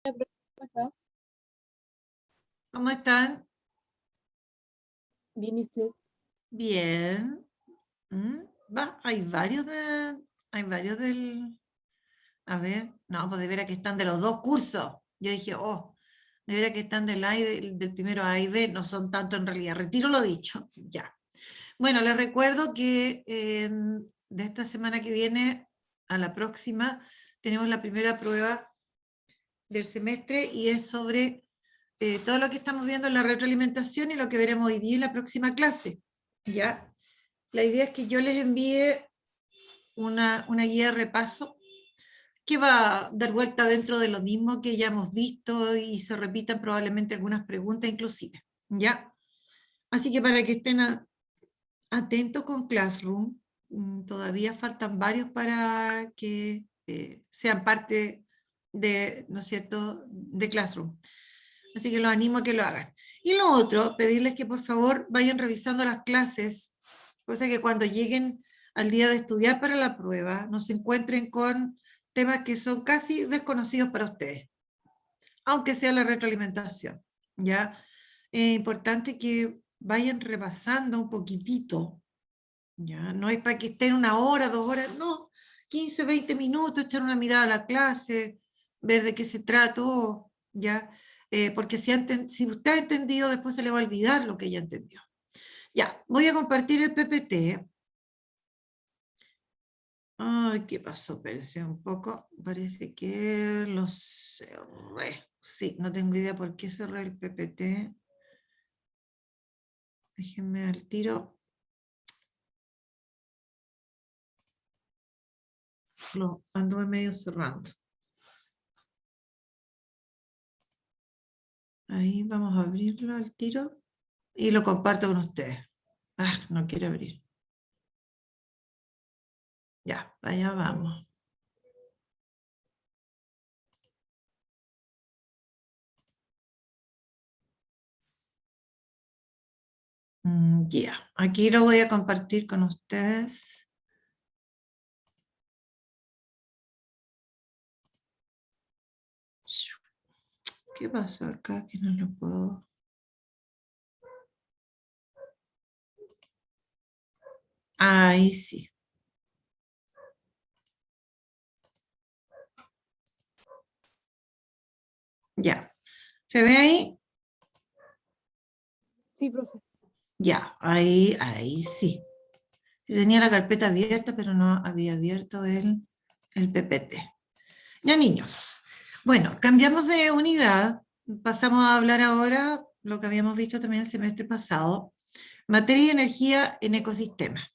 ¿Cómo está? ¿Cómo están? Bien, ¿y usted? Bien. Hay varios del... A ver, no, pues de veras que están de los dos cursos. Yo dije, oh, de veras que están del A y del primero A y B, no son tanto en realidad. Retiro lo dicho, ya. Bueno, les recuerdo que de esta semana que viene a la próxima tenemos la primera prueba del semestre y es sobre todo lo que estamos viendo en la retroalimentación y lo que veremos hoy día en la próxima clase. ¿Ya? La idea es que yo les envíe una guía de repaso que va a dar vuelta dentro de lo mismo que ya hemos visto y se repitan probablemente algunas preguntas inclusive. ¿Ya? Así que para que estén atentos con Classroom, todavía faltan varios para que sean parte de, ¿no es cierto?, de Classroom. Así que los animo a que lo hagan. Y lo otro, pedirles que por favor vayan revisando las clases, cosa que cuando lleguen al día de estudiar para la prueba, no se encuentren con temas que son casi desconocidos para ustedes, aunque sea la retroalimentación, ¿ya? Es importante que vayan repasando un poquitito, ¿ya? No es para que estén 1 hora, 2 horas, no, 15, 20 minutos, echar una mirada a la clase, ver de qué se trató, ¿ya? Porque si usted ha entendido, después se le va a olvidar lo que ya entendió. Ya, voy a compartir el PPT. Ay, ¿qué pasó? Espérense un poco. Parece que lo cerré. Sí, no tengo idea por qué cerré el PPT. Déjenme al tiro. Lo ando medio cerrando. Ahí vamos a abrirlo al tiro y lo comparto con ustedes. Ah, no quiere abrir. Ya, allá vamos. Ya, aquí lo voy a compartir con ustedes. ¿Qué pasó acá? Que no lo puedo... Ahí sí. Ya. ¿Se ve ahí? Sí, profe. Ya, ahí sí. Sí tenía la carpeta abierta, pero no había abierto el PPT. Ya, niños. Bueno, cambiamos de unidad. Pasamos a hablar ahora lo que habíamos visto también el semestre pasado. Materia y energía en ecosistemas.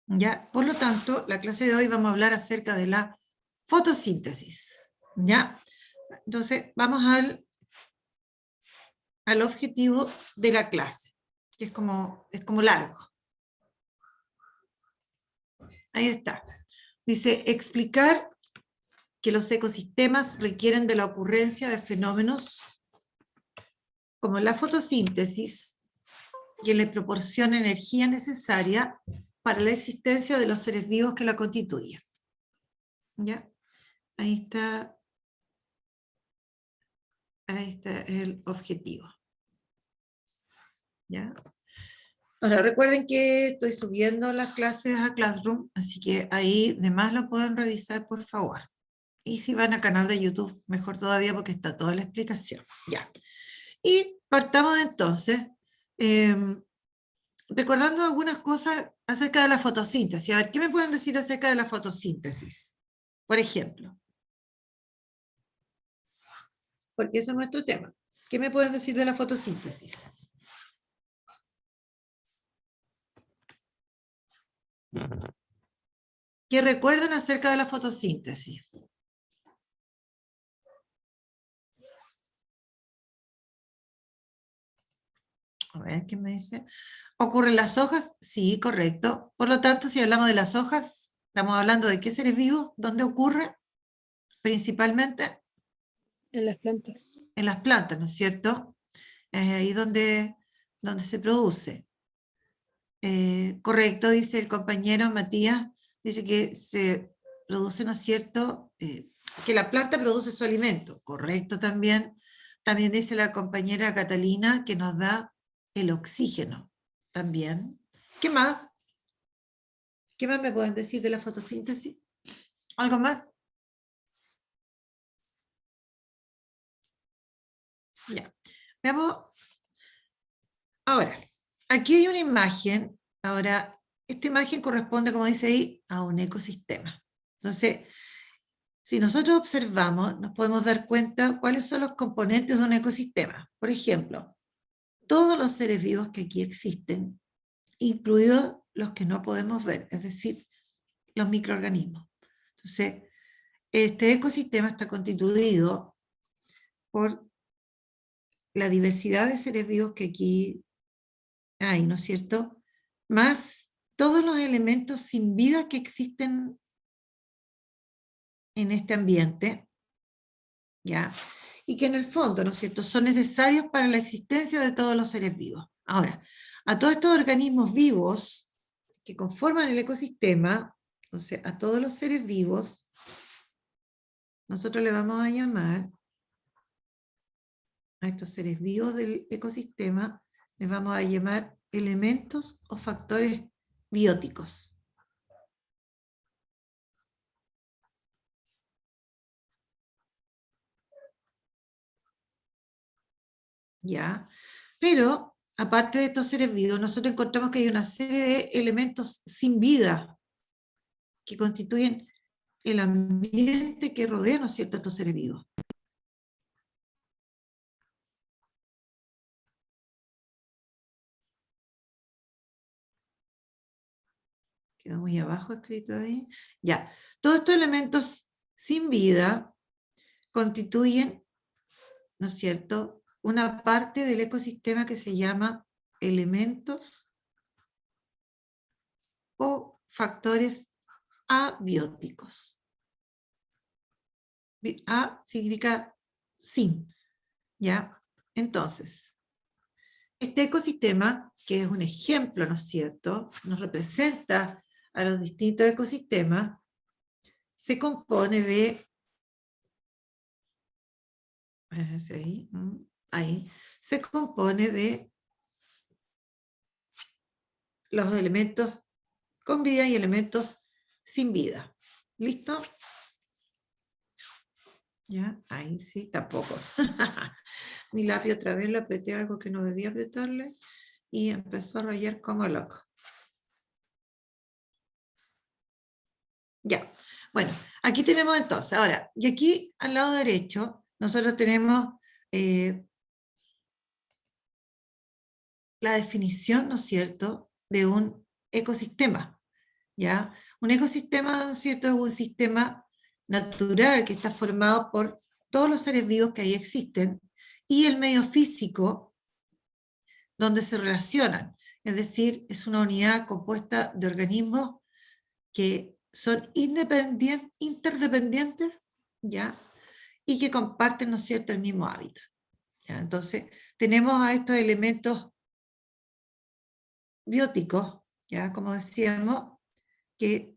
¿Ya? Por lo tanto, la clase de hoy vamos a hablar acerca de la fotosíntesis. ¿Ya? Entonces, vamos al objetivo de la clase, que es como largo. Ahí está. Dice, explicar que los ecosistemas requieren de la ocurrencia de fenómenos como la fotosíntesis, que le proporciona energía necesaria para la existencia de los seres vivos que la constituyen. ¿Ya? Ahí está el objetivo. ¿Ya? Ahora recuerden que estoy subiendo las clases a Classroom, así que ahí de más lo pueden revisar por favor. Y si van al canal de YouTube, mejor todavía porque está toda la explicación. Ya. Y partamos entonces recordando algunas cosas acerca de la fotosíntesis. A ver, ¿qué me pueden decir acerca de la fotosíntesis? Por ejemplo, porque eso es nuestro tema. ¿Qué me pueden decir de la fotosíntesis? ¿Qué recuerdan acerca de la fotosíntesis? A ver, ¿qué me dice? ¿Ocurren las hojas? Sí, correcto. Por lo tanto, si hablamos de las hojas, estamos hablando de qué seres vivos, ¿dónde ocurre? Principalmente En las plantas. en las plantas, ¿no es cierto? Es ahí donde se produce. Correcto, dice el compañero Matías, dice que se produce, ¿no es cierto? que la planta produce su alimento. Correcto también. También dice la compañera Catalina que nos da el oxígeno. También. ¿Qué más? ¿Qué más me pueden decir de la fotosíntesis? ¿Algo más? Ya. Veamos. Ahora, aquí hay una imagen. Ahora, esta imagen corresponde, como dice ahí, a un ecosistema. Entonces, si nosotros observamos, nos podemos dar cuenta cuáles son los componentes de un ecosistema. Por ejemplo, todos los seres vivos que aquí existen, incluidos los que no podemos ver, es decir, los microorganismos. Entonces, este ecosistema está constituido por la diversidad de seres vivos que aquí hay, ¿no es cierto? Más todos los elementos sin vida que existen en este ambiente, ¿ya? Y que en el fondo, ¿no es cierto?, son necesarios para la existencia de todos los seres vivos. Ahora, a todos estos organismos vivos que conforman el ecosistema, entonces a todos los seres vivos, nosotros le vamos a llamar, a estos seres vivos del ecosistema, les vamos a llamar elementos o factores bióticos. ¿Ya? Pero, aparte de estos seres vivos, nosotros encontramos que hay una serie de elementos sin vida que constituyen el ambiente que rodea, ¿no es cierto?, a estos seres vivos. Quedó muy abajo escrito ahí. Ya, todos estos elementos sin vida constituyen, ¿no es cierto?, una parte del ecosistema que se llama elementos o factores abióticos. A significa sin, ¿ya? Entonces, este ecosistema, que es un ejemplo, ¿no es cierto?, nos representa a los distintos ecosistemas, se compone de, ahí, se compone de los elementos con vida y elementos sin vida. ¿Listo? ¿Ya? Ahí sí, tampoco. Mi lápiz otra vez le apreté algo que no debía apretarle y empezó a rayar como loco. Ya. Bueno, aquí tenemos entonces, ahora, y aquí al lado derecho, nosotros tenemos la definición, ¿no es cierto?, de un ecosistema, ¿ya? Un ecosistema, ¿no es cierto?, es un sistema natural que está formado por todos los seres vivos que ahí existen y el medio físico donde se relacionan. Es decir, es una unidad compuesta de organismos que son interdependientes, ¿ya?, y que comparten, ¿no es cierto?, el mismo hábitat, ¿ya? Entonces, tenemos a estos elementos bióticos, ya como decíamos, que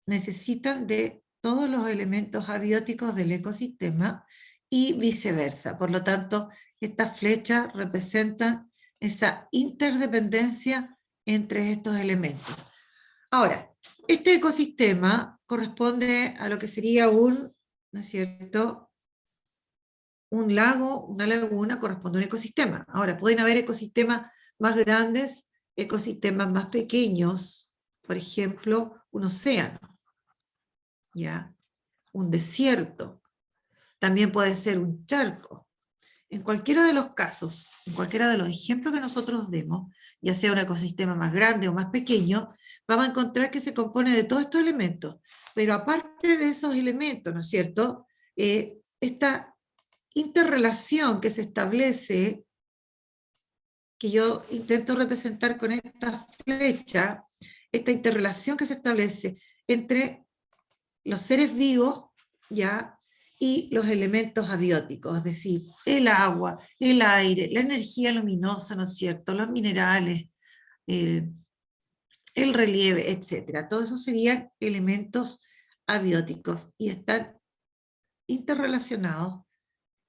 necesitan de todos los elementos abióticos del ecosistema y viceversa. Por lo tanto, estas flechas representan esa interdependencia entre estos elementos. Ahora, este ecosistema corresponde a lo que sería un, ¿no es cierto?, un lago, una laguna corresponde a un ecosistema. Ahora, pueden haber ecosistemas más grandes, ecosistemas más pequeños, por ejemplo, un océano, ¿ya? Un desierto, también puede ser un charco. En cualquiera de los casos, en cualquiera de los ejemplos que nosotros demos, ya sea un ecosistema más grande o más pequeño, vamos a encontrar que se compone de todos estos elementos. Pero aparte de esos elementos, ¿no es cierto?, esta interrelación que se establece, que yo intento representar con esta flecha, esta interrelación que se establece entre los seres vivos, ¿ya?, y los elementos abióticos, es decir, el agua, el aire, la energía luminosa, ¿no es cierto?, los minerales, el relieve, etc. Todos esos serían elementos abióticos y están interrelacionados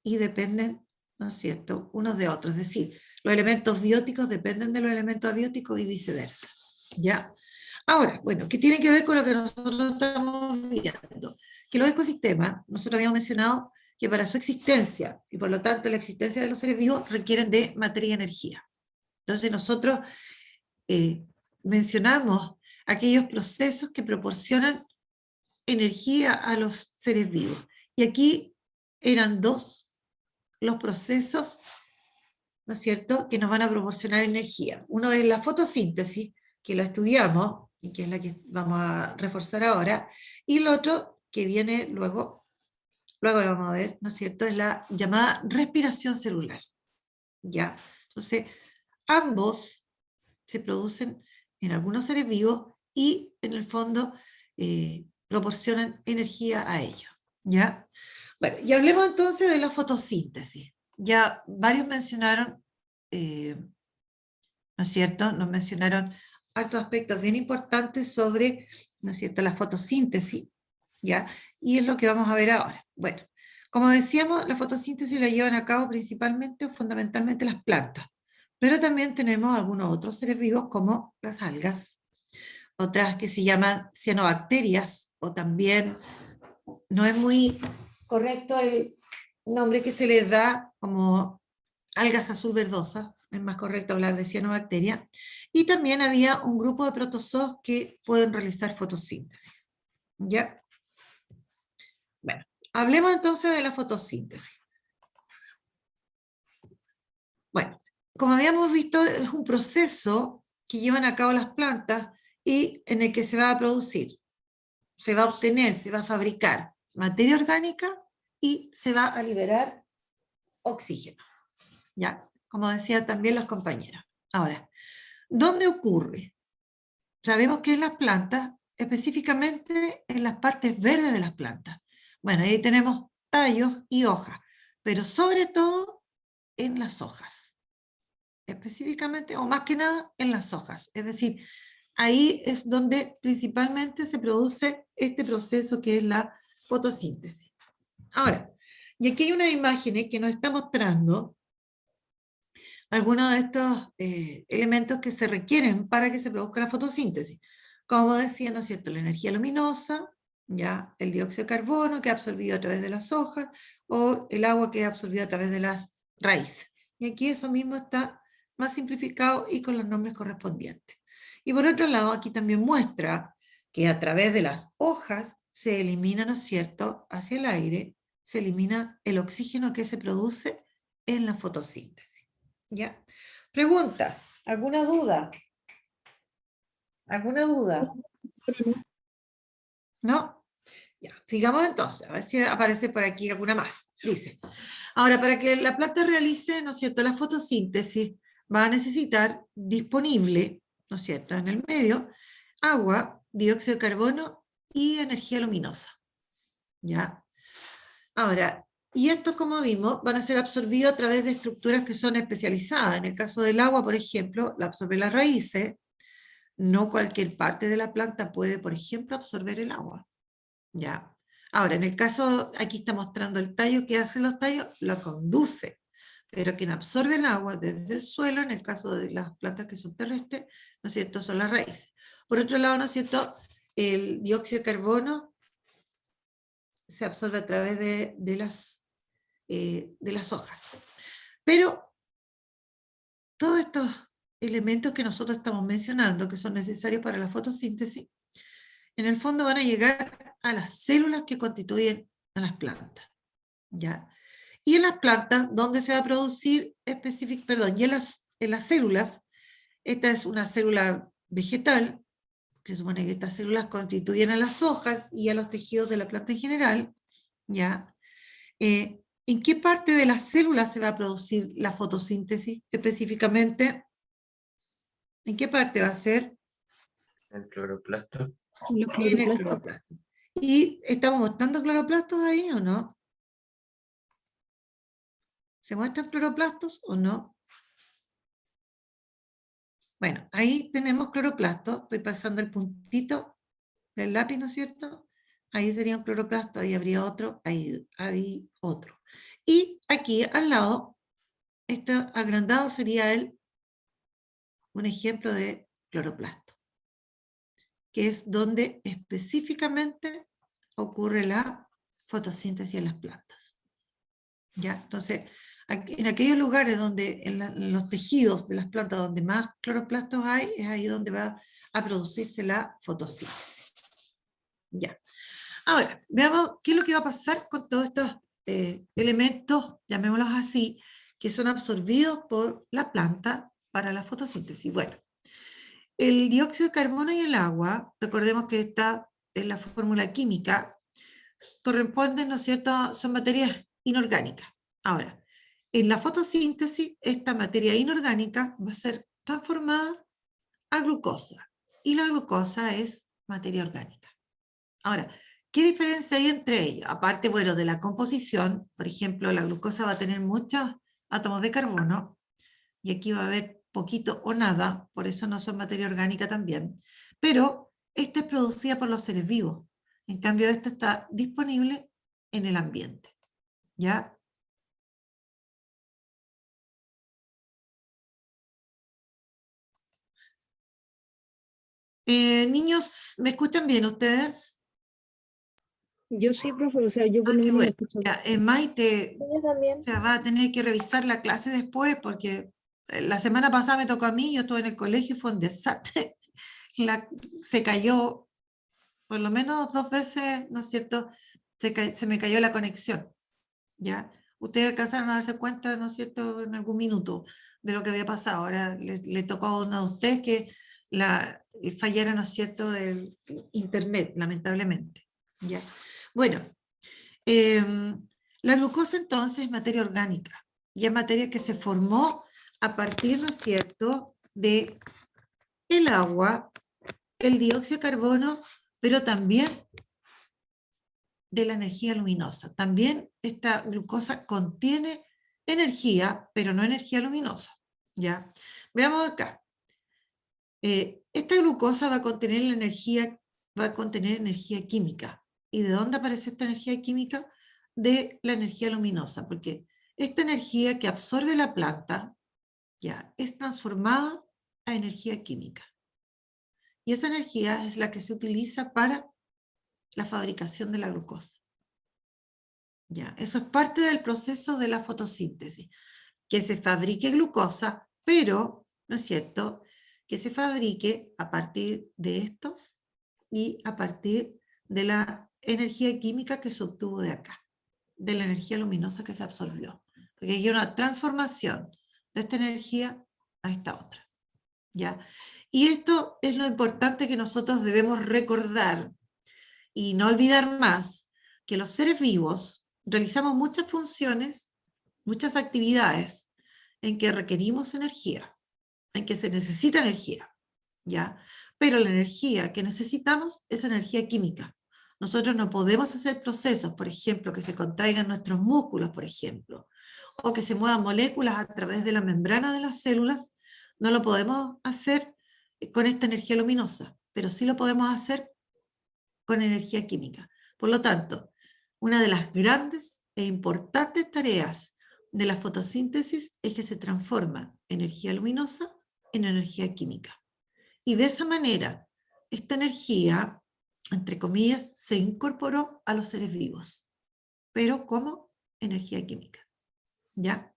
y dependen, ¿no es cierto?, unos de otros. Es decir, los elementos bióticos dependen de los elementos abióticos y viceversa. ¿Ya? Ahora, bueno, ¿qué tiene que ver con lo que nosotros estamos viendo? Que los ecosistemas, nosotros habíamos mencionado que para su existencia, y por lo tanto la existencia de los seres vivos, requieren de materia y energía. Entonces nosotros mencionamos aquellos procesos que proporcionan energía a los seres vivos. Y aquí eran dos los procesos, ¿no es cierto?, que nos van a proporcionar energía. Uno es la fotosíntesis, que la estudiamos, y que es la que vamos a reforzar ahora, y el otro, que viene luego lo vamos a ver, ¿no es cierto?, es la llamada respiración celular. ¿Ya? Entonces, ambos se producen en algunos seres vivos y en el fondo proporcionan energía a ellos. ¿Ya? Bueno, y hablemos entonces de la fotosíntesis. Ya varios mencionaron, ¿no es cierto? Nos mencionaron hartos aspectos bien importantes sobre, ¿no es cierto?, la fotosíntesis, ¿ya? Y es lo que vamos a ver ahora. Bueno, como decíamos, la fotosíntesis la llevan a cabo principalmente o fundamentalmente las plantas, pero también tenemos algunos otros seres vivos como las algas, otras que se llaman cianobacterias, o también, no es muy correcto el nombre que se les da como algas azul verdosas, es más correcto hablar de cianobacteria, y también había un grupo de protozoos que pueden realizar fotosíntesis. ¿Ya? Bueno, hablemos entonces de la fotosíntesis. Bueno, como habíamos visto, es un proceso que llevan a cabo las plantas y en el que se va a producir, se va a obtener, se va a fabricar materia orgánica y se va a liberar oxígeno. ¿Ya? Como decían también los compañeros. Ahora, ¿dónde ocurre? Sabemos que en las plantas, específicamente en las partes verdes de las plantas. Bueno, ahí tenemos tallos y hojas, pero sobre todo en las hojas. Específicamente, o más que nada, en las hojas. Es decir, ahí es donde principalmente se produce este proceso que es la fotosíntesis. Ahora, y aquí hay una imagen que nos está mostrando algunos de estos elementos que se requieren para que se produzca la fotosíntesis. Como decía, ¿no es cierto?, la energía luminosa, ya el dióxido de carbono que es absorbido a través de las hojas, o el agua que es absorbida a través de las raíces. Y aquí eso mismo está más simplificado y con los nombres correspondientes. Y por otro lado, aquí también muestra que a través de las hojas se elimina, ¿no es cierto?, hacia el aire, se elimina el oxígeno que se produce en la fotosíntesis. ¿Ya? Preguntas, ¿alguna duda? ¿Alguna duda? ¿No? Ya, sigamos entonces, a ver si aparece por aquí alguna más. Dice, ahora para que la planta realice, ¿no es cierto?, la fotosíntesis, va a necesitar disponible, ¿no es cierto?, en el medio, agua, dióxido de carbono y energía luminosa. ¿Ya? Ahora, y estos, como vimos, van a ser absorbidos a través de estructuras que son especializadas. En el caso del agua, por ejemplo, la absorben las raíces. No cualquier parte de la planta puede, por ejemplo, absorber el agua. ¿Ya? Ahora, en el caso, aquí está mostrando el tallo. ¿Qué hacen los tallos? Lo conduce. Pero quien absorbe el agua desde el suelo, en el caso de las plantas que son terrestres, ¿no es cierto?, son las raíces. Por otro lado, ¿no es cierto?, el dióxido de carbono se absorbe a través de las hojas. Pero todos estos elementos que nosotros estamos mencionando, que son necesarios para la fotosíntesis, en el fondo van a llegar a las células que constituyen a las plantas. ¿Ya? Y en las plantas, ¿dónde se va a producir y en las células, esta es una célula vegetal, se supone que estas células constituyen a las hojas y a los tejidos de la planta en general, ¿ya? ¿En qué parte de las células se va a producir la fotosíntesis específicamente? ¿En qué parte va a ser? El cloroplasto. En el cloroplasto. ¿Y estamos mostrando cloroplastos ahí o no? ¿Se muestran cloroplastos o no? Bueno, ahí tenemos cloroplastos. Estoy pasando el puntito del lápiz, ¿no es cierto?, ahí sería un cloroplasto, ahí habría otro, ahí hay otro. Y aquí al lado, este agrandado sería un ejemplo de cloroplasto, que es donde específicamente ocurre la fotosíntesis en las plantas. ¿Ya? Entonces, en aquellos lugares donde, en los tejidos de las plantas donde más cloroplastos hay, es ahí donde va a producirse la fotosíntesis. Ya. Ahora, veamos qué es lo que va a pasar con todos estos elementos, llamémoslos así, que son absorbidos por la planta para la fotosíntesis. Bueno, el dióxido de carbono y el agua, recordemos que está en la fórmula química, corresponden, ¿no es cierto?, son materias inorgánicas. Ahora, en la fotosíntesis, esta materia inorgánica va a ser transformada a glucosa, y la glucosa es materia orgánica. Ahora, ¿qué diferencia hay entre ellos? Aparte, bueno, de la composición, por ejemplo, la glucosa va a tener muchos átomos de carbono, y aquí va a haber poquito o nada, por eso no son materia orgánica también, pero esta es producida por los seres vivos. En cambio, esto está disponible en el ambiente. ¿Ya? Niños, ¿me escuchan bien ustedes? Yo sí, profe, o sea, yo por lo Qué menos lo bueno. escucho. Ya, Maite, Yo también. o sea, va a tener que revisar la clase después porque la semana pasada me tocó a mí, yo estuve en el colegio y fue un desastre. Se cayó por lo menos 2 veces, ¿no es cierto? Se me cayó la conexión, ¿ya? Ustedes alcanzaron a darse cuenta, ¿no es cierto?, en algún minuto de lo que había pasado. Ahora le tocó a uno de ustedes que fallara, ¿no es cierto?, el internet, lamentablemente, ¿ya? Bueno, la glucosa entonces es materia orgánica, y es materia que se formó a partir, ¿no es cierto?, de el agua, el dióxido de carbono, pero también de la energía luminosa. También esta glucosa contiene energía, pero no energía luminosa. ¿Ya? Veamos acá. Esta glucosa va a contener energía química. ¿Y de dónde apareció esta energía química? De la energía luminosa, porque esta energía que absorbe la planta ya es transformada a energía química. Y esa energía es la que se utiliza para la fabricación de la glucosa. Ya, eso es parte del proceso de la fotosíntesis, que se fabrique glucosa, pero, ¿no es cierto?, que se fabrique a partir de estos y a partir de la energía química que se obtuvo de acá, de la energía luminosa que se absorbió. Porque hay una transformación de esta energía a esta otra. ¿Ya? Y esto es lo importante que nosotros debemos recordar y no olvidar más, que los seres vivos realizamos muchas funciones, muchas actividades en que requerimos energía, en que se necesita energía, ¿ya? Pero la energía que necesitamos es energía química. Nosotros no podemos hacer procesos, por ejemplo, que se contraigan nuestros músculos, por ejemplo, o que se muevan moléculas a través de la membrana de las células, no lo podemos hacer con esta energía luminosa, pero sí lo podemos hacer con energía química. Por lo tanto, una de las grandes e importantes tareas de la fotosíntesis es que se transforma energía luminosa en energía química. Y de esa manera, esta energía, entre comillas, se incorporó a los seres vivos, pero como energía química. ¿Ya?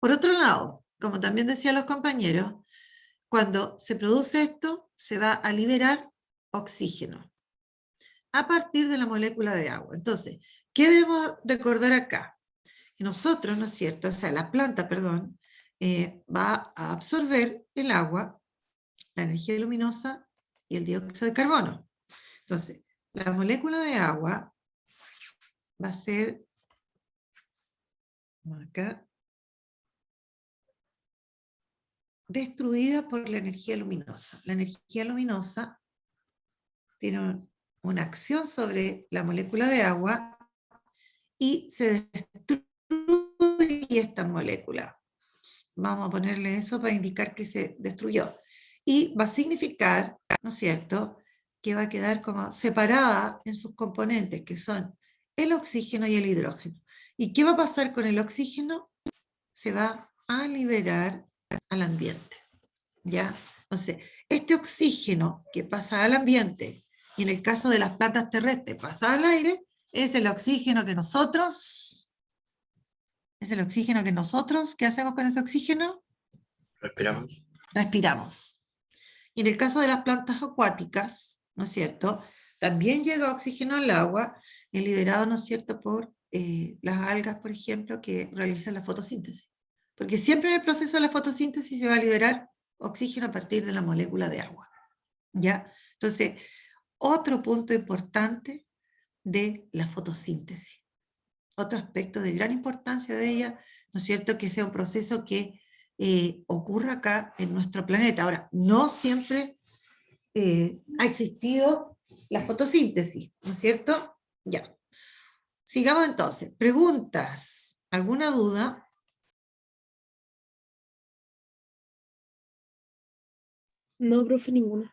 Por otro lado, como también decían los compañeros, cuando se produce esto, se va a liberar oxígeno a partir de la molécula de agua. Entonces, ¿qué debemos recordar acá? Que nosotros, ¿no es cierto?, o sea, la planta, perdón, va a absorber el agua, la energía luminosa y el dióxido de carbono. Entonces, la molécula de agua va a ser, acá, destruida por la energía luminosa. La energía luminosa tiene una acción sobre la molécula de agua y se destruye esta molécula. Vamos a ponerle eso para indicar que se destruyó. Y va a significar, ¿no es cierto?, que va a quedar como separada en sus componentes, que son el oxígeno y el hidrógeno. ¿Y qué va a pasar con el oxígeno? Se va a liberar al ambiente, ¿ya? Entonces, este oxígeno que pasa al ambiente, y en el caso de las plantas terrestres pasa al aire, es el oxígeno que nosotros, ¿qué hacemos con ese oxígeno? Respiramos. Respiramos. Y en el caso de las plantas acuáticas, ¿no es cierto? También llega oxígeno al agua, es liberado, ¿no es cierto?, por las algas, por ejemplo, que realizan la fotosíntesis. Porque siempre en el proceso de la fotosíntesis se va a liberar oxígeno a partir de la molécula de agua, ¿ya? Entonces, otro punto importante de la fotosíntesis. Otro aspecto de gran importancia de ella, ¿no es cierto?, que sea un proceso que ocurra acá en nuestro planeta. Ahora, no siempre ha existido la fotosíntesis, ¿no es cierto? Ya. Sigamos entonces. ¿Preguntas? ¿Alguna duda? No, profe, ninguna.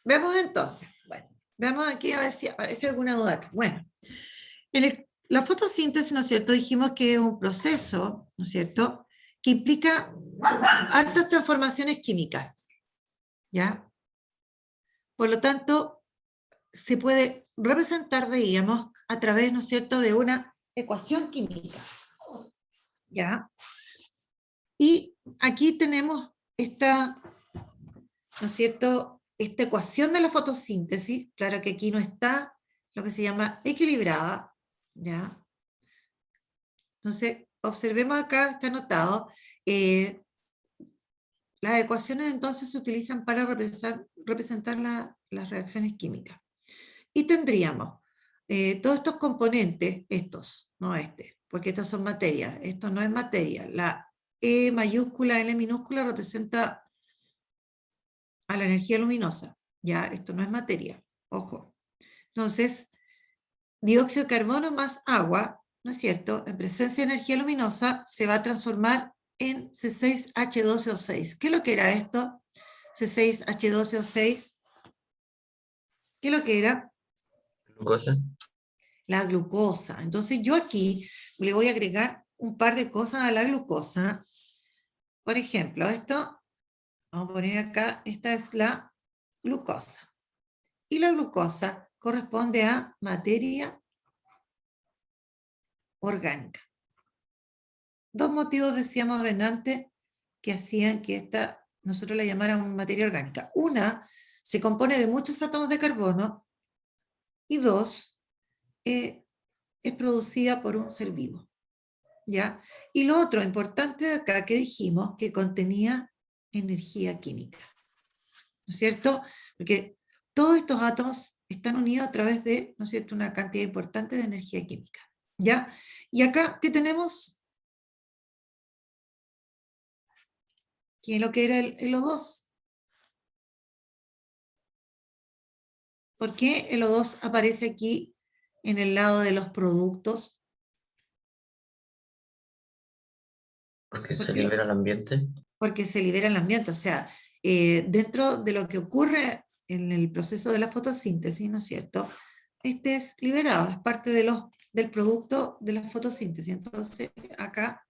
Veamos entonces. Bueno, veamos aquí a ver si aparece alguna duda acá. Bueno, la fotosíntesis, ¿no es cierto? Dijimos que es un proceso, ¿no es cierto?, que implica hartas transformaciones químicas, ¿ya? Por lo tanto, se puede representar, veíamos, a través, ¿no es cierto?, de una ecuación química, ¿ya? Y aquí tenemos esta, ¿no es cierto?, esta ecuación de la fotosíntesis, claro que aquí no está lo que se llama equilibrada, ¿ya? Entonces, observemos acá, está anotado, las ecuaciones entonces se utilizan para representar las reacciones químicas. Y tendríamos todos estos componentes, estos, no este, porque estas son materias, esto no es materia. La E mayúscula, L minúscula representa a la energía luminosa, ya, esto no es materia, ojo. Entonces, dióxido de carbono más agua, ¿no es cierto?, en presencia de energía luminosa, se va a transformar en C6H12O6. ¿Qué es lo que era esto? C6H12O6. ¿Qué es lo que era? Glucosa. La glucosa. Entonces yo aquí le voy a agregar un par de cosas a la glucosa. Por ejemplo, esto, vamos a poner acá, esta es la glucosa. Y la glucosa corresponde a materia orgánica. Dos motivos decíamos delante que hacían que esta, nosotros la llamáramos materia orgánica. Una, se compone de muchos átomos de carbono, y dos, es producida por un ser vivo, ¿ya? Y lo otro importante de acá que dijimos, que contenía energía química, ¿no es cierto? Porque todos estos átomos están unidos a través de, ¿no es cierto?, una cantidad importante de energía química, ¿ya? Y acá, ¿qué tenemos? ¿Qué es lo que era el O2? ¿Por qué el O2 aparece aquí en el lado de los productos? Porque se ¿Por qué? libera al ambiente. Porque se libera el ambiente, o sea, dentro de lo que ocurre en el proceso de la fotosíntesis, ¿no es cierto? Este es liberado, es parte del producto de la fotosíntesis. Entonces, acá,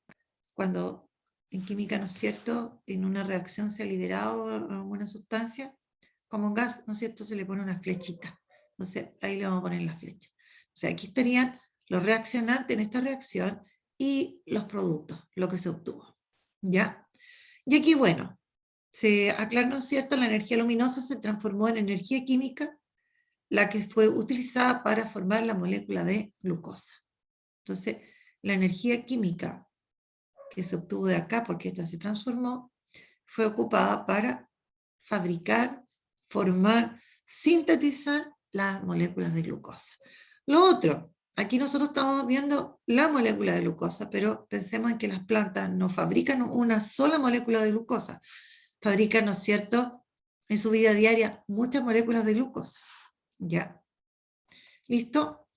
cuando en química, ¿no es cierto?, en una reacción se ha liberado alguna sustancia, como un gas, ¿no es cierto?, se le pone una flechita. Entonces, ahí le vamos a poner la flecha. O sea, aquí estarían los reaccionantes en esta reacción y los productos, lo que se obtuvo, ¿ya? Y aquí, bueno, se aclara, ¿no es cierto?, la energía luminosa se transformó en energía química, la que fue utilizada para formar la molécula de glucosa. Entonces, la energía química que se obtuvo de acá, porque esta se transformó, fue ocupada para fabricar, formar, sintetizar las moléculas de glucosa. Lo otro, aquí nosotros estamos viendo la molécula de glucosa, pero pensemos en que las plantas no fabrican una sola molécula de glucosa, fabrican, ¿no es cierto?, en su vida diaria muchas moléculas de glucosa. ¿Ya? ¿Listo?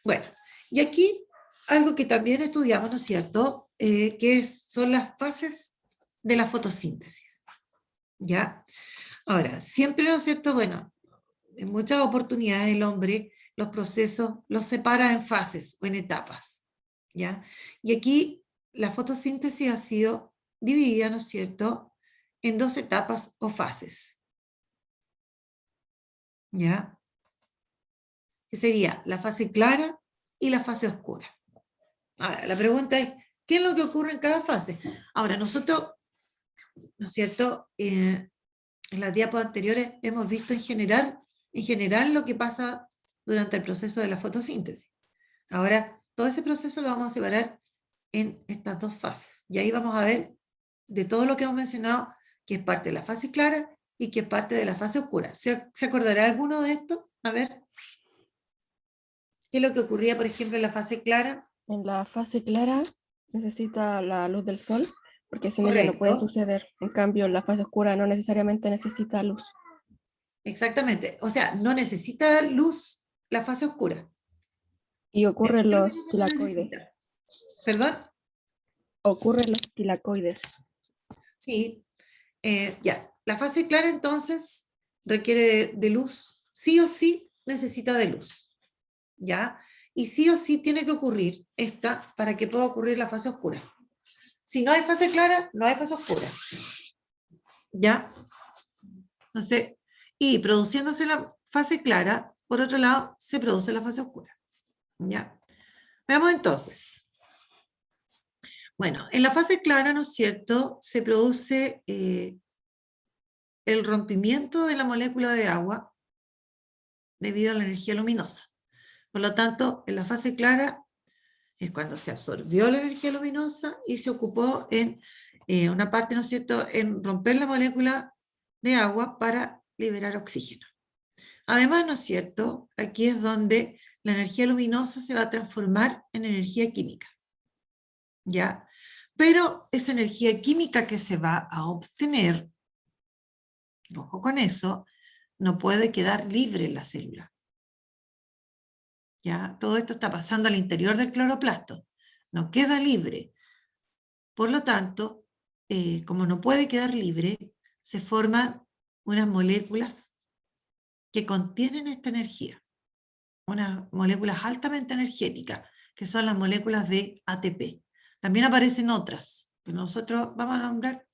Bueno, Y aquí, algo que también estudiamos, ¿no es cierto?, son las fases de la fotosíntesis, ¿ya? Ahora, siempre, ¿no es cierto?, bueno, en muchas oportunidades el hombre los procesos los separa en fases o en etapas, ¿ya? Y aquí la fotosíntesis ha sido dividida, ¿no es cierto?, en 2 etapas o fases, ¿ya? Que sería la fase clara y la fase oscura. Ahora, la pregunta es, ¿qué es lo que ocurre en cada fase? Ahora, nosotros, ¿no es cierto?, en las diapos anteriores hemos visto en general lo que pasa durante el proceso de la fotosíntesis. Ahora, todo ese proceso lo vamos a separar en estas 2 fases. Y ahí vamos a ver de todo lo que hemos mencionado, que es parte de la fase clara y que es parte de la fase oscura. ¿Se acordará alguno de esto? A ver, ¿qué es lo que ocurría, por ejemplo, en la fase clara? En la fase clara necesita la luz del sol, porque sin ella no puede Correcto, suceder. En cambio, la fase oscura no necesariamente necesita luz. exactamente. O sea, no necesita luz la fase oscura. Y ocurren Después los luminosa no tilacoides. necesita. ¿Perdón? Ocurren los tilacoides. Sí. Ya. La fase clara entonces requiere de luz. Sí o sí necesita de luz. ¿Ya? Y sí o sí tiene que ocurrir esta para que pueda ocurrir la fase oscura. Si no hay fase clara, no hay fase oscura. ¿Ya? Entonces, y produciéndose la fase clara, por otro lado, se produce la fase oscura. ¿Ya? Veamos entonces. Bueno, en la fase clara, ¿no es cierto?, se produce el rompimiento de la molécula de agua debido a la energía luminosa. Por lo tanto, en la fase clara es cuando se absorbió la energía luminosa y se ocupó en una parte, ¿no es cierto?, en romper la molécula de agua para liberar oxígeno. Además, ¿no es cierto?, aquí es donde la energía luminosa se va a transformar en energía química. ¿Ya? Pero esa energía química que se va a obtener, ojo con eso, no puede quedar libre en la célula. ¿Ya? Todo esto está pasando al interior del cloroplasto. No queda libre. Por lo tanto, como no puede quedar libre, se forman unas moléculas que contienen esta energía. Unas moléculas altamente energéticas, que son las moléculas de ATP. También aparecen otras, pero nosotros vamos a nombrar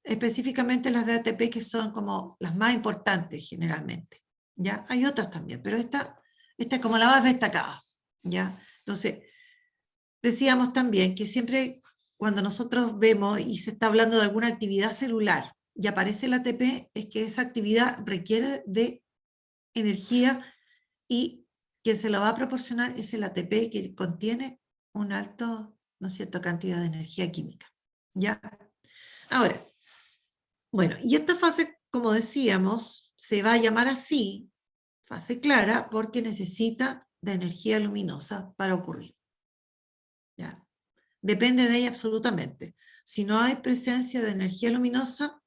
específicamente las de ATP, que son como las más importantes generalmente. ¿Ya? Hay otras también, pero esta es como la más destacada. ¿Ya? Entonces, decíamos también que siempre cuando nosotros vemos y se está hablando de alguna actividad celular y aparece el ATP, es que esa actividad requiere de energía y quien se la va a proporcionar es el ATP, que contiene un alto, ¿no es cierto?, cantidad de energía química. ¿Ya? Ahora, bueno, y esta fase, como decíamos, se va a llamar así, fase clara, porque necesita de energía luminosa para ocurrir. ¿Ya? Depende de ella absolutamente. Si no hay presencia de energía luminosa,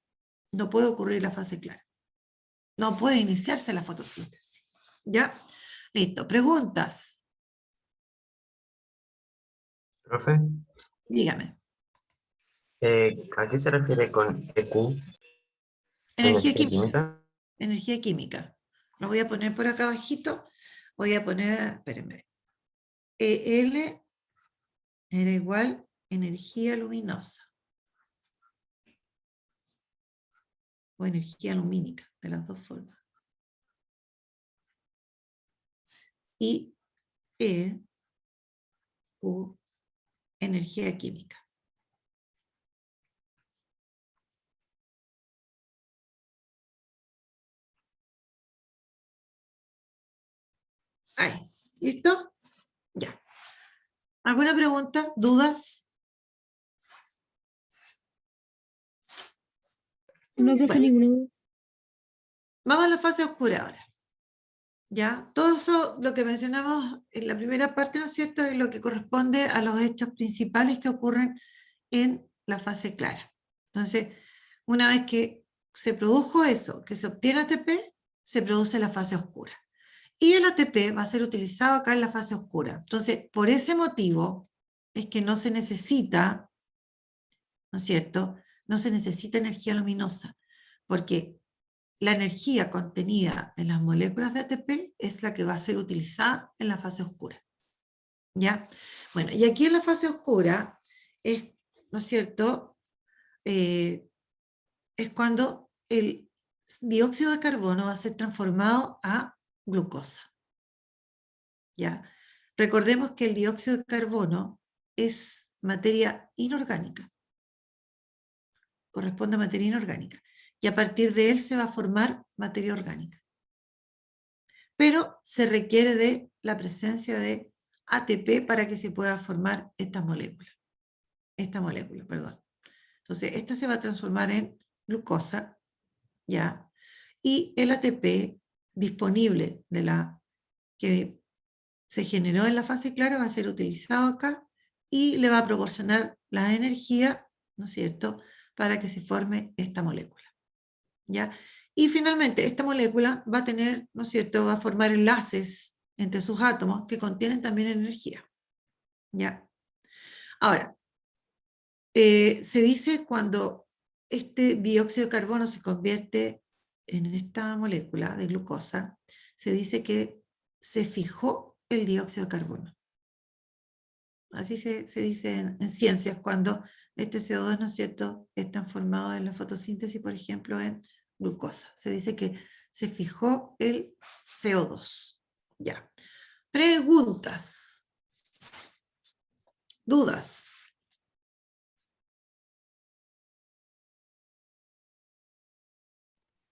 no puede ocurrir la fase clara. No puede iniciarse la fotosíntesis. ¿Ya? Listo. ¿Preguntas? Profe, Dígame. ¿a qué se refiere con EQ? Energía ¿Energía química. química? Energía química. Lo voy a poner por acá abajito. Voy a poner, espérenme, EL era igual energía luminosa. O energía lumínica, de las dos formas. Y EQ, energía química. Ahí. ¿Listo? Ya. ¿Alguna pregunta? ¿Dudas? No, profe, Bueno, ninguna duda. vamos a la fase oscura ahora. ¿Ya? Todo eso, lo que mencionamos en la primera parte, ¿no es cierto?, es lo que corresponde a los hechos principales que ocurren en la fase clara. Entonces, una vez que se produjo eso, que se obtiene ATP, se produce la fase oscura. Y el ATP va a ser utilizado acá en la fase oscura. Entonces, por ese motivo es que no se necesita, ¿no es cierto? No se necesita energía luminosa, porque la energía contenida en las moléculas de ATP es la que va a ser utilizada en la fase oscura. ¿Ya? Bueno, y aquí en la fase oscura es, ¿no es cierto? Es cuando el dióxido de carbono va a ser transformado a glucosa. ¿Ya? Recordemos que el dióxido de carbono es materia inorgánica, corresponde a materia inorgánica, y a partir de él se va a formar materia orgánica. Pero se requiere de la presencia de ATP para que se pueda formar esta molécula, perdón. Entonces, esto se va a transformar en glucosa, ¿ya? Y el ATP disponible de la que se generó en la fase clara va a ser utilizado acá y le va a proporcionar la energía, ¿no es cierto?, para que se forme esta molécula, ¿ya? Y finalmente, esta molécula va a tener, ¿no es cierto?, va a formar enlaces entre sus átomos que contienen también energía, ¿ya? Ahora, se dice cuando este dióxido de carbono se convierte en esta molécula de glucosa, se dice que se fijó el dióxido de carbono. Así se dice en ciencias, cuando este CO2, ¿no es cierto?, es transformado en la fotosíntesis, por ejemplo, en glucosa. Se dice que se fijó el CO2. Ya. Preguntas. Dudas.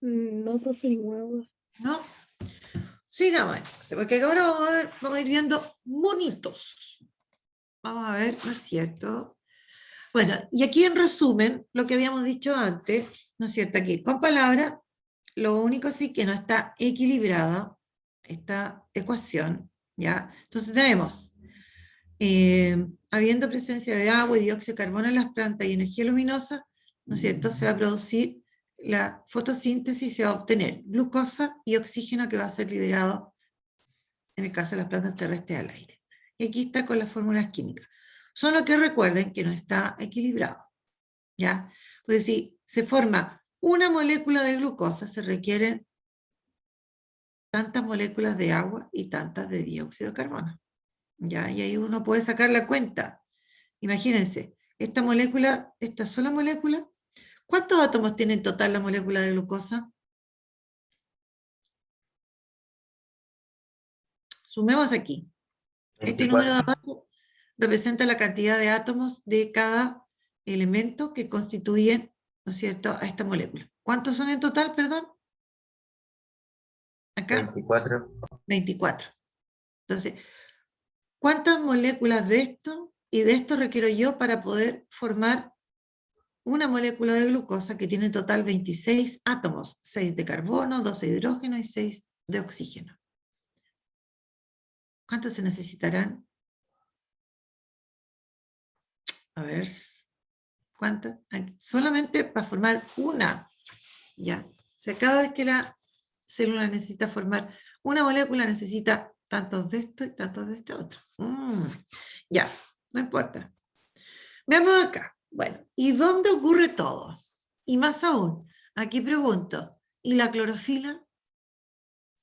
No, profe, ninguna duda. ¿No? Sigamos entonces, porque ahora vamos a ir viendo monitos. Vamos a ver, ¿no es cierto? Bueno, y aquí en resumen, lo que habíamos dicho antes, ¿no es cierto? Aquí con palabras, lo único sí que no está equilibrada esta ecuación, ¿ya? Entonces tenemos, habiendo presencia de agua y dióxido de carbono en las plantas y energía luminosa, ¿no es cierto? Se va a producir la fotosíntesis, se va a obtener glucosa y oxígeno que va a ser liberado, en el caso de las plantas terrestres, al aire. Y aquí está con las fórmulas químicas. Solo que recuerden que no está equilibrado, ¿ya? Pues si se forma una molécula de glucosa, se requieren tantas moléculas de agua y tantas de dióxido de carbono, ¿ya? Y ahí uno puede sacar la cuenta. Imagínense, esta molécula, esta sola molécula, ¿cuántos átomos tiene en total la molécula de glucosa? Sumemos aquí. Este número de 24. abajo representa la cantidad de átomos de cada elemento que constituyen, ¿no es cierto?, a esta molécula. ¿Cuántos son en total, perdón? Acá, 24. 24. Entonces, ¿cuántas moléculas de esto y de esto requiero yo para poder formar una molécula de glucosa que tiene en total 26 átomos? 6 de carbono, 2 de hidrógeno y 6 de oxígeno. ¿Cuántos se necesitarán? A ver, ¿cuántas? Solamente para formar una, ¿ya? O sea, cada vez que la célula necesita formar una molécula, necesita tantos de esto y tantos de este otro. Ya, no importa. Veamos acá. Bueno, ¿y dónde ocurre todo? Y más aún, aquí pregunto, ¿y la clorofila?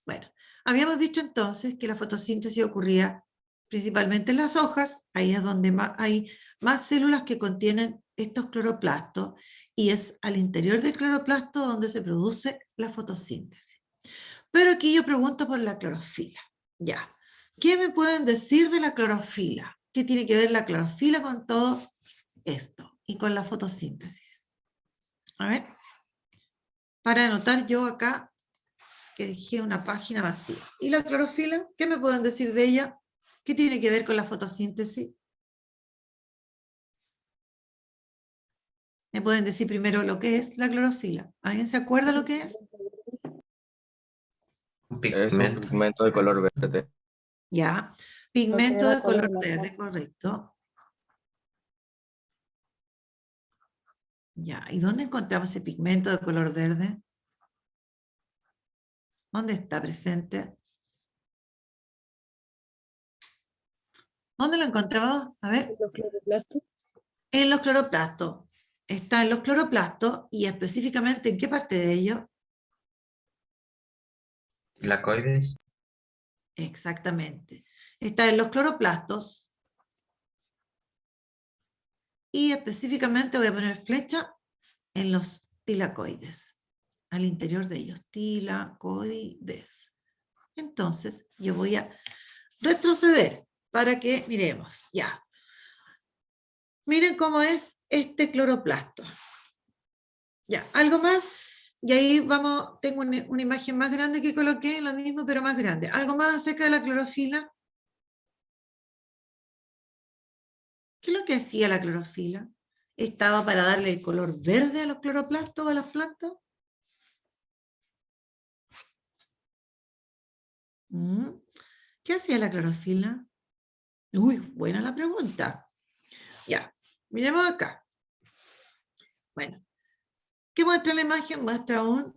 Bueno, habíamos dicho entonces que la fotosíntesis ocurría principalmente en las hojas, ahí es donde hay más células que contienen estos cloroplastos, y es al interior del cloroplasto donde se produce la fotosíntesis. Pero aquí yo pregunto por la clorofila. Ya, ¿qué me pueden decir de la clorofila? ¿Qué tiene que ver la clorofila con todo esto y con la fotosíntesis? A ver, para anotar yo acá que dejé una página vacía. ¿Y la clorofila? ¿Qué me pueden decir de ella? ¿Qué tiene que ver con la fotosíntesis? ¿Me pueden decir primero lo que es la clorofila? ¿Alguien se acuerda lo que es? Un Es un pigmento. pigmento de color verde. Ya, pigmento da de color color a la verde, correcto. Ya, ¿y dónde encontramos ese pigmento de color verde? ¿Dónde está presente? ¿Dónde lo encontramos? A ver. Los cloroplastos. En los cloroplastos. Está en los cloroplastos y específicamente ¿en qué parte de ellos? Tilacoides. Exactamente. Está en los cloroplastos y específicamente voy a poner flecha en los tilacoides, al interior de ellos, tilacoides. Entonces, yo voy a retroceder para que miremos, ya. Miren cómo es este cloroplasto. Ya, algo más, y ahí vamos, tengo una imagen más grande que coloqué, lo mismo pero más grande. ¿Algo más acerca de la clorofila? ¿Qué es lo que hacía la clorofila? ¿Estaba para darle el color verde a los cloroplastos o a las plantas? ¿Qué hacía la clorofila? Uy, buena la pregunta. Ya, miremos acá. Bueno, ¿qué muestra la imagen? Muestra un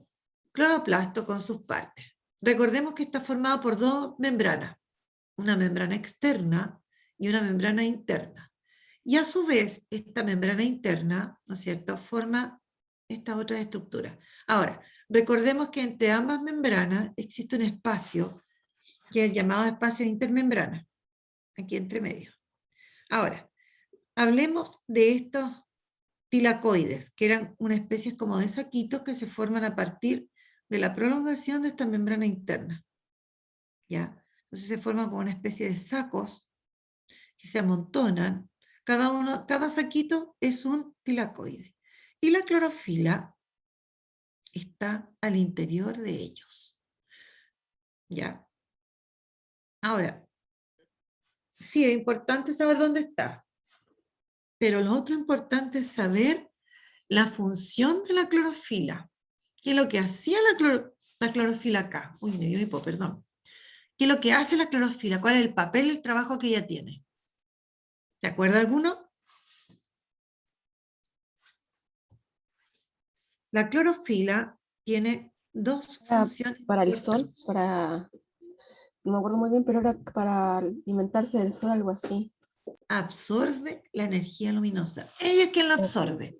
cloroplasto con sus partes. Recordemos que está formado por dos membranas, una membrana externa y una membrana interna. Y a su vez, esta membrana interna, ¿no es cierto?, forma esta otra estructura. Ahora, recordemos que entre ambas membranas existe un espacio, que es el llamado espacio intermembrana, aquí entre medio. Ahora, hablemos de estos tilacoides, que eran una especie como de saquitos que se forman a partir de la prolongación de esta membrana interna. ¿Ya? Entonces se forman como una especie de sacos que se amontonan. Cada saquito es un tilacoide. Y la clorofila está al interior de ellos. ¿Ya? Ahora, sí, es importante saber dónde está. Pero lo otro importante es saber la función de la clorofila. ¿Qué es lo que hacía la clorofila acá? Uy, me dio hipo, perdón. ¿Qué es lo que hace la clorofila? ¿Cuál es el papel, el trabajo que ella tiene? ¿Se acuerda alguno? La clorofila tiene dos funciones Para el importantes. sol, no me acuerdo muy bien, pero era para alimentarse del sol, algo así. Absorbe la energía luminosa. Ella es quien la absorbe.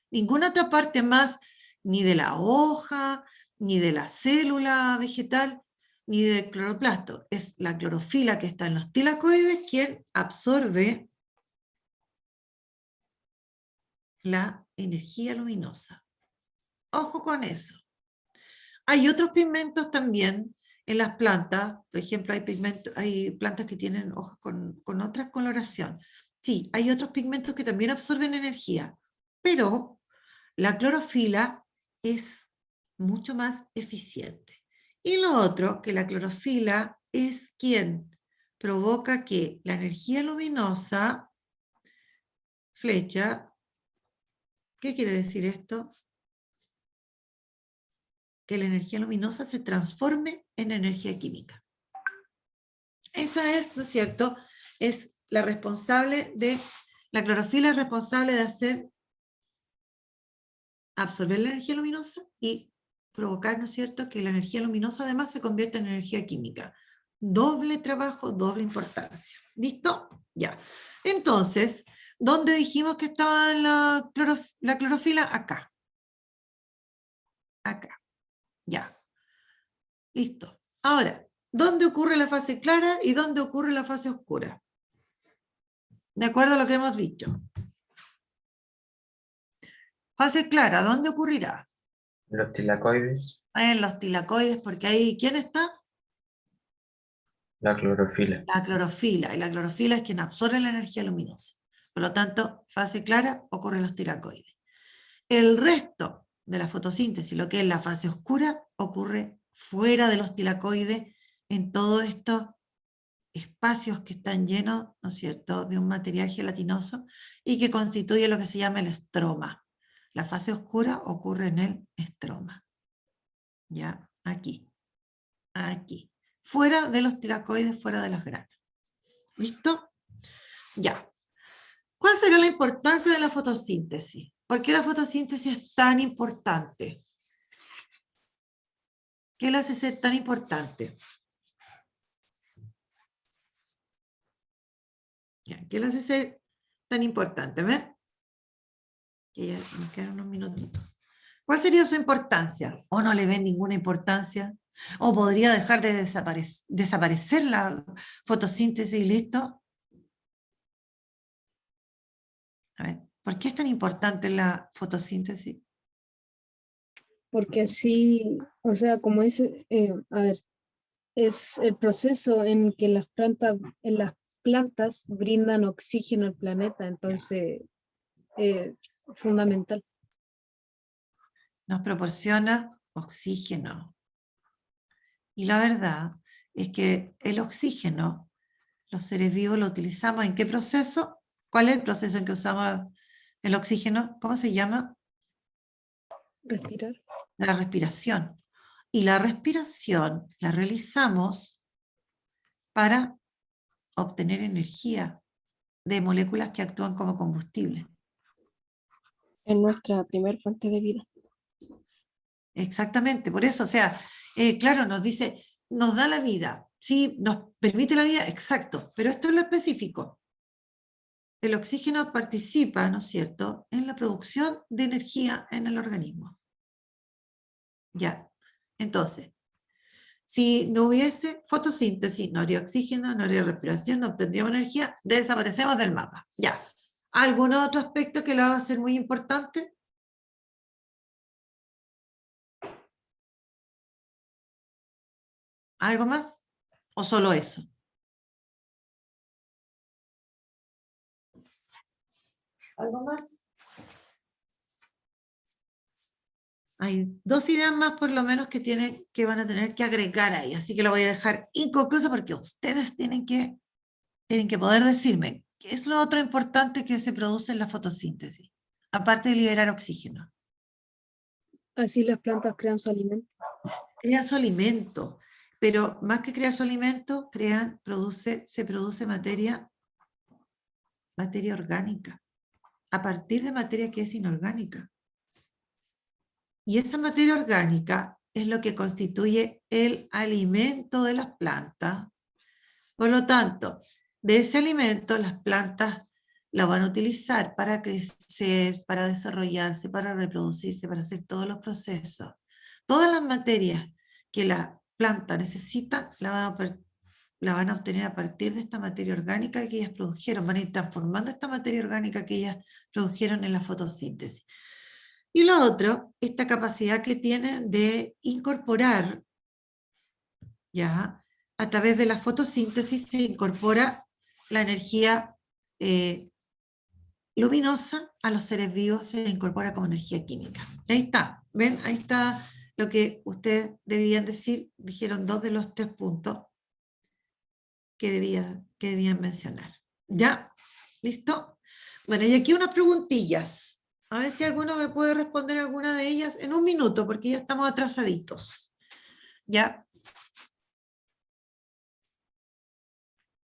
Ninguna otra parte más, ni de la hoja, ni de la célula vegetal, ni del cloroplasto. Es la clorofila que está en los tilacoides quien absorbe la energía luminosa. Ojo con eso. Hay otros pigmentos también en las plantas. Por ejemplo, hay plantas que tienen hojas con otra coloración. Sí, hay otros pigmentos que también absorben energía, pero la clorofila es mucho más eficiente. Y lo otro, que la clorofila es quien provoca que la energía luminosa, flecha, ¿qué quiere decir esto? Que la energía luminosa se transforme en energía química. Esa es, ¿no es cierto? Es la clorofila es responsable de hacer absorber la energía luminosa y provocar, ¿no es cierto?, que la energía luminosa además se convierta en energía química. Doble trabajo, doble importancia. ¿Listo? Ya. Entonces, ¿dónde dijimos que estaba la clorofila? Acá. Acá. Ya. Listo. Ahora, ¿dónde ocurre la fase clara y dónde ocurre la fase oscura? De acuerdo a lo que hemos dicho. Fase clara, ¿dónde ocurrirá? Los tilacoides. En los tilacoides, porque ahí, ¿quién está? La clorofila. La clorofila, y la clorofila es quien absorbe la energía luminosa. Por lo tanto, fase clara ocurre en los tilacoides. El resto de la fotosíntesis, lo que es la fase oscura, ocurre fuera de los tilacoides, en todos estos espacios que están llenos, ¿no es cierto?, de un material gelatinoso y que constituye lo que se llama el estroma. La fase oscura ocurre en el estroma. ¿Ya? Aquí. Aquí. Fuera de los tilacoides, fuera de las granas. ¿Listo? Ya. ¿Cuál será la importancia de la fotosíntesis? ¿Por qué la fotosíntesis es tan importante? ¿Qué la hace ser tan importante? Ya, ¿qué lo hace ser tan importante? A ver, que ya nos quedan unos minutitos. ¿Cuál sería su importancia? ¿O no le ven ninguna importancia? ¿O podría dejar de desaparecer la fotosíntesis y listo? A ver, ¿por qué es tan importante la fotosíntesis? Porque así, o sea, como es, a ver, es el proceso en que en las plantas brindan oxígeno al planeta, entonces fundamental. Nos proporciona oxígeno. Y la verdad es que el oxígeno, los seres vivos lo utilizamos ¿en qué proceso? ¿Cuál es el proceso en que usamos el oxígeno? ¿Cómo se llama? Respirar. La respiración. Y la respiración la realizamos para obtener energía de moléculas que actúan como combustible. Es nuestra primer fuente de vida. Exactamente, por eso, o sea, claro, nos dice, nos da la vida, sí, nos permite la vida, exacto, pero esto es lo específico. El oxígeno participa, ¿no es cierto?, en la producción de energía en el organismo. Ya, entonces, si no hubiese fotosíntesis, no habría oxígeno, no habría respiración, no obtendríamos energía, desaparecemos del mapa. Ya. ¿Algún otro aspecto que lo va a hacer muy importante? ¿Algo más? ¿O solo eso? ¿Algo más? Hay dos ideas más por lo menos que van a tener que agregar ahí, así que lo voy a dejar inconcluso porque ustedes tienen que poder decirme qué es lo otro importante que se produce en la fotosíntesis, aparte de liberar oxígeno. Así las plantas crean su alimento. Crean su alimento, pero más que crear su alimento, se produce materia orgánica, a partir de materia que es inorgánica. Y esa materia orgánica es lo que constituye el alimento de las plantas. Por lo tanto, de ese alimento las plantas la van a utilizar para crecer, para desarrollarse, para reproducirse, para hacer todos los procesos. Todas las materias que la planta necesita la van a obtener a partir de esta materia orgánica que ellas produjeron. Van a ir transformando esta materia orgánica que ellas produjeron en la fotosíntesis. Y lo otro, esta capacidad que tienen de incorporar, ya, a través de la fotosíntesis se incorpora la energía luminosa a los seres vivos, se incorpora como energía química. Ahí está, ¿ven? Ahí está lo que ustedes debían decir, dijeron 2 de los 3 puntos que debían mencionar. ¿Ya? ¿Listo? Bueno, y aquí unas preguntillas. A ver si alguno me puede responder alguna de ellas en un minuto, porque ya estamos atrasaditos. ¿Ya?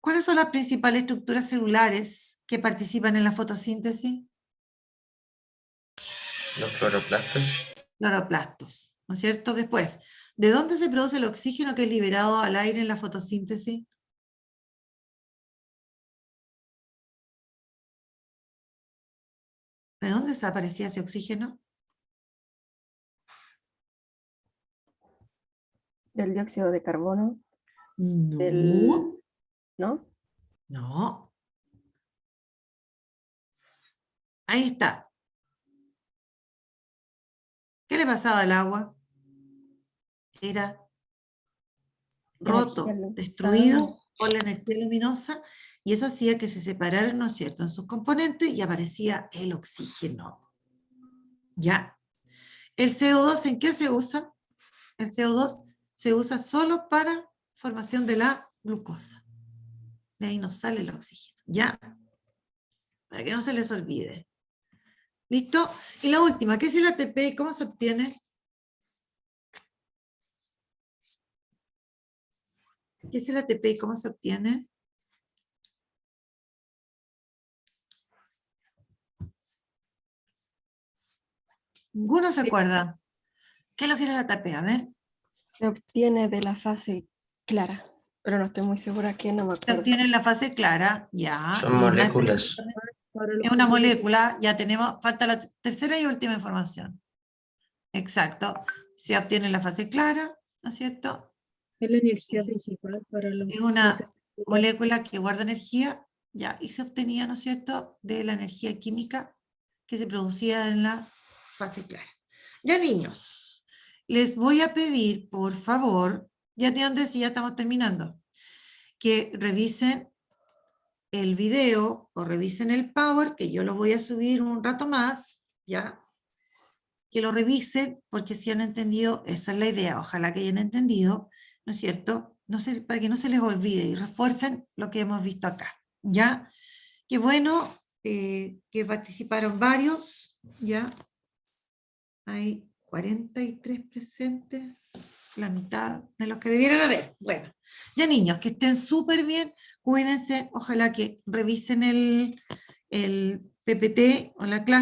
¿Cuáles son las principales estructuras celulares que participan en la fotosíntesis? Los cloroplastos. Cloroplastos, ¿no es cierto? Después, ¿de dónde se produce el oxígeno que es liberado al aire en la fotosíntesis? ¿De dónde desaparecía ese oxígeno? Del dióxido de carbono, No, ¿no? no. Ahí está. ¿Qué le pasaba al agua? Era roto, Energía destruido por la energía luminosa, y eso hacía que se separaran, ¿no es cierto?, en sus componentes y aparecía el oxígeno. ¿Ya? ¿El CO2 en qué se usa? El CO2 se usa solo para formación de la glucosa. De ahí nos sale el oxígeno. ¿Ya? Para que no se les olvide. ¿Listo? Y la última, ¿qué es el ATP y cómo se obtiene? ¿Qué es el ATP y cómo se obtiene? Ninguno se acuerda. ¿Qué es lo que era el ATP? A ver. se obtiene de la fase clara. pero no estoy muy segura que no me Se acuerdo. obtiene en la fase clara, ya. Son y más moléculas. específicamente Ahora los es una procesos- molécula, ya tenemos, falta la tercera y última información. Exacto. Se obtiene en la fase clara, ¿no es cierto? Es la energía Sí. principal para los Es una procesos celulares. molécula que guarda energía, ya, y se obtenía, ¿no es cierto?, de la energía química que se producía en la fase clara. Ya, niños, les voy a pedir, por favor, ya te Andrés, y ya estamos terminando, que revisen el video o revisen el Power, que yo lo voy a subir un rato más, ya, que lo revisen, porque si han entendido, esa es la idea, ojalá que hayan entendido, ¿no es cierto? No sé, para que no se les olvide y refuercen lo que hemos visto acá, ¿ya? Qué bueno que participaron varios, ¿ya? Hay 43 presentes, la mitad de los que debieran haber. Bueno, ya niños, que estén súper bien, cuídense, ojalá que revisen el PPT o la clase.